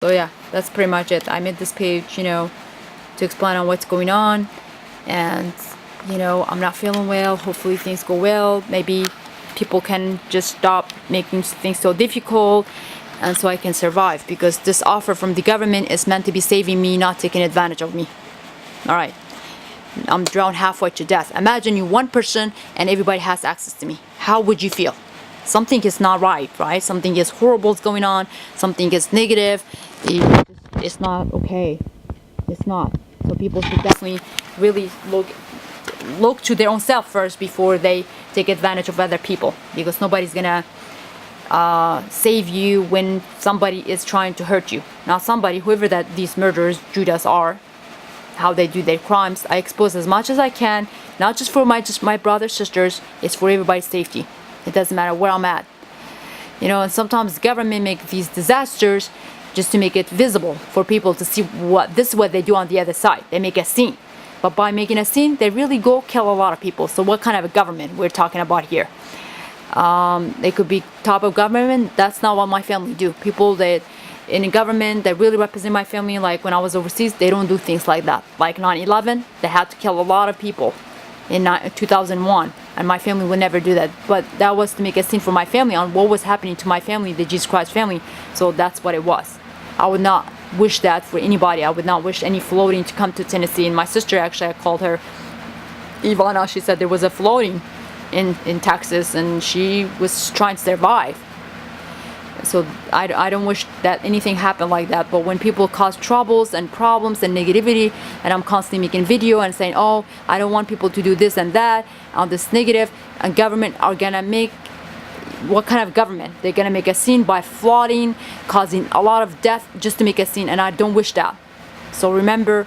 So yeah, that's pretty much it. I made this page, to explain on what's going on, and I'm not feeling well. Hopefully things go well. Maybe people can just stop making things so difficult, and so I can survive, because this offer from the government is meant to be saving me, not taking advantage of me. All right, I'm drowned halfway to death. Imagine you one person and everybody has access to me. How would you feel? Something is not right? Something is horrible is going on. Something is negative. It's not okay. It's not. So people should definitely really look to their own self first before they take advantage of other people, because nobody's gonna save you when somebody is trying to hurt you. Not somebody, whoever that these murderers, Judas, are, how they do their crimes. I expose as much as I can, not just for my brothers, sisters. It's for everybody's safety. It doesn't matter where I'm at. And sometimes the government make these disasters just to make it visible for people to see this is what they do on the other side. They make a scene. But by making a scene, they really go kill a lot of people. So what kind of a government we're talking about here? They could be top of government. That's not what my family do. People that in the government that really represent my family, like when I was overseas, they don't do things like that. Like 9/11, they had to kill a lot of people in 2001, and my family would never do that. But that was to make a scene for my family on what was happening to my family, the Jesus Christ family. So that's what it was. I would not wish that for anybody. I would not wish any floating to come to Tennessee. And my sister, actually, I called her Ivana. She said there was a floating in Texas, and she was trying to survive. So I don't wish that anything happened like that. But when people cause troubles and problems and negativity, and I'm constantly making video and saying, oh, I don't want people to do this and that on this negative, and government are gonna make, what kind of government? They're gonna make a scene by flooding, causing a lot of death just to make a scene, and I don't wish that. So remember,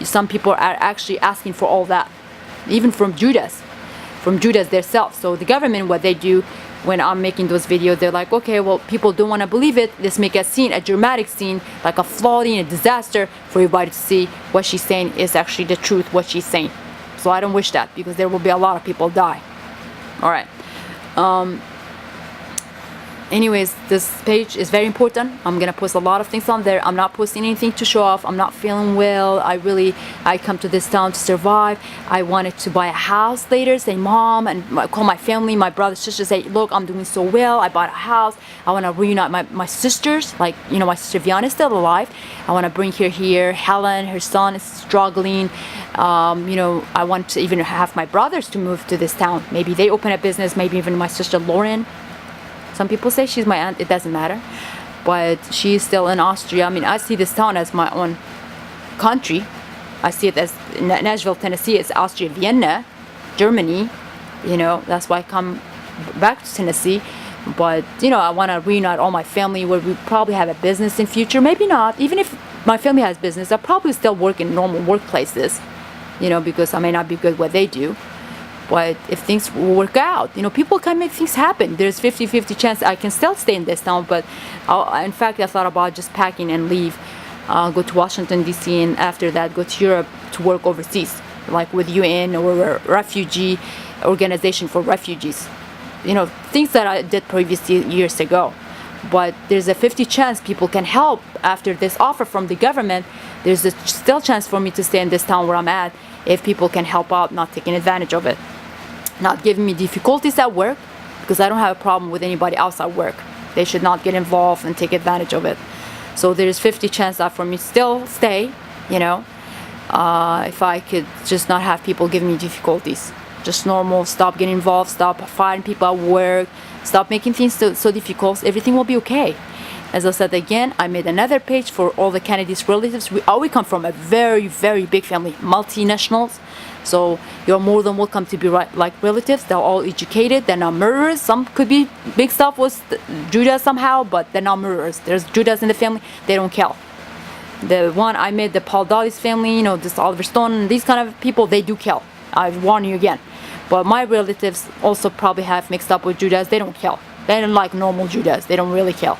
some people are actually asking for all that, even from Judas themselves. So the government, what they do when I'm making those videos, they're like, okay, well, people don't want to believe it. Let's make a scene, a dramatic scene, like a flooding, a disaster, for everybody to see what she's saying is actually the truth, what she's saying. So I don't wish that, because there will be a lot of people die. All right. Anyways, this page is very important. I'm gonna post a lot of things on there. I'm not posting anything to show off. I'm not feeling well. I come to this town to survive. I wanted to buy a house later, say mom, and call my family, my brothers, sisters, say, look, I'm doing so well. I bought a house. I want to reunite my sisters. Like, my sister Viana is still alive. I want to bring her here. Helen, her son, is struggling. I want to even have my brothers to move to this town. Maybe they open a business. Maybe even my sister Lauren. Some people say she's my aunt. It doesn't matter. But she's still in Austria. I mean, I see this town as my own country. I see it as Nashville, Tennessee. It's Austria, Vienna, Germany. That's why I come back to Tennessee. But, I want to reunite all my family, where we probably have a business in future. Maybe not. Even if my family has business, I'll probably still work in normal workplaces, because I may not be good at what they do. But if things work out, people can make things happen. There's 50-50 chance I can still stay in this town. But in fact, I thought about just packing and leave, go to Washington, D.C., and after that, go to Europe to work overseas, like with UN or a refugee organization for refugees. Things that I did previous years ago. But there's a 50 chance people can help after this offer from the government. There's still chance for me to stay in this town where I'm at, if people can help out, not taking advantage of it. Not giving me difficulties at work, because I don't have a problem with anybody outside work. They should not get involved and take advantage of it. So there's 50 chance that for me to still stay, if I could just not have people giving me difficulties. Just normal, stop getting involved, stop fighting people at work, stop making things so difficult, everything will be okay. As I said again, I made another page for all the Kennedy's relatives. We come from a very, very big family, multinationals. So you're more than welcome to be like relatives. They're all educated. They're not murderers. Some could be big stuff with Judas somehow, but they're not murderers. There's Judas in the family. They don't kill. The one I made, the Paul Dotty's family, this Oliver Stone, these kind of people, they do kill. I warn you again. But my relatives also probably have mixed up with Judas. They don't kill. They don't like normal Judas. They don't really kill.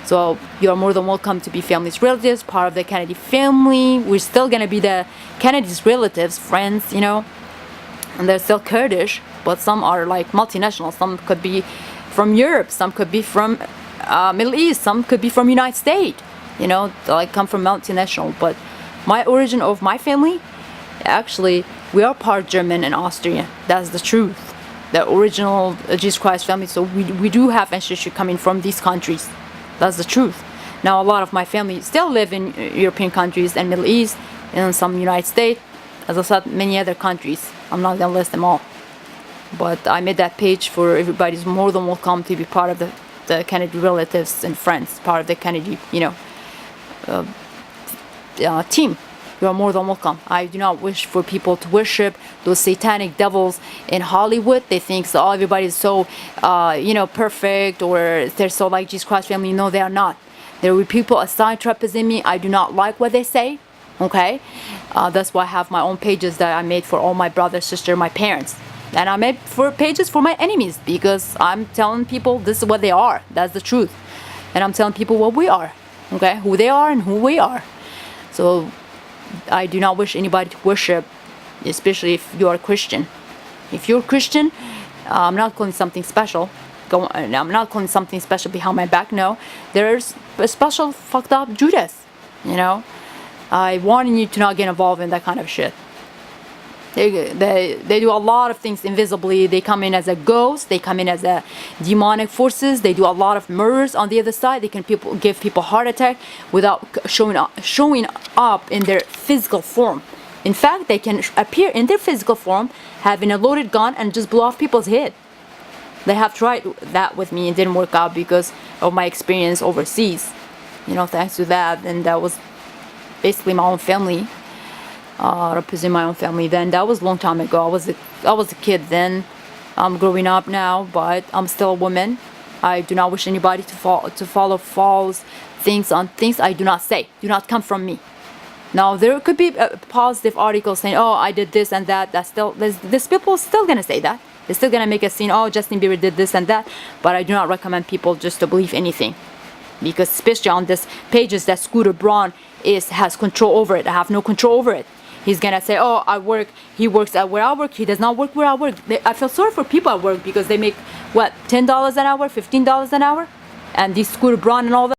So you're more than welcome to be family's relatives, part of the Kennedy family. We're still going to be the Kennedy's relatives, friends, and they're still Kurdish, but some are like multinational. Some could be from Europe, some could be from Middle East, some could be from United States. Like come from multinational. But my origin of my family, actually, we are part German and Austrian. That's the truth. The original Jesus Christ family. So we do have ancestry coming from these countries. That's the truth. Now a lot of my family still live in European countries and Middle East and some United States. As I said, many other countries. I'm not gonna list them all. But I made that page for everybody's more than welcome to be part of the Kennedy relatives and friends, part of the Kennedy, team. You are more than welcome. I do not wish for people to worship those satanic devils in Hollywood. They think so everybody is so, perfect, or they're so like Jesus Christ family. No, they are not. There were people assigned to represent me. I do not like what they say. Okay, that's why I have my own pages that I made for all my brothers, sister, my parents. And I made for pages for my enemies, because I'm telling people this is what they are. That's the truth. And I'm telling people what we are. Okay, who they are and who we are. So I do not wish anybody to worship, especially if you are a Christian. If you're a Christian, I'm not calling something special. I'm not calling something special behind my back. No, there's a special fucked up Judas. I warn you to not get involved in that kind of shit. They do a lot of things invisibly. They come in as a ghost. They come in as a demonic forces. They do a lot of murders on the other side. They can give people heart attack without showing up in their physical form. In fact, they can appear in their physical form, having a loaded gun, and just blow off people's head. They have tried that with me. It didn't work out because of my experience overseas. Thanks to that, and that was basically my own family. Represent my own family then. That was a long time ago. I was a kid then. I'm growing up now, but I'm still a woman. I do not wish anybody to follow false things on things I do not say. Do not come from me. Now there could be a positive article saying, "Oh, I did this and that." There's people still gonna say that. They're still gonna make a scene. "Oh, Justin Bieber did this and that." But I do not recommend people just to believe anything, because especially on this pages that Scooter Braun has control over it. I have no control over it. He's gonna say, "Oh, he works at where I work. He does not work where I work." I feel sorry for people at work, because they make what, $10 an hour, $15 an hour, and these Scooter Braun and all that.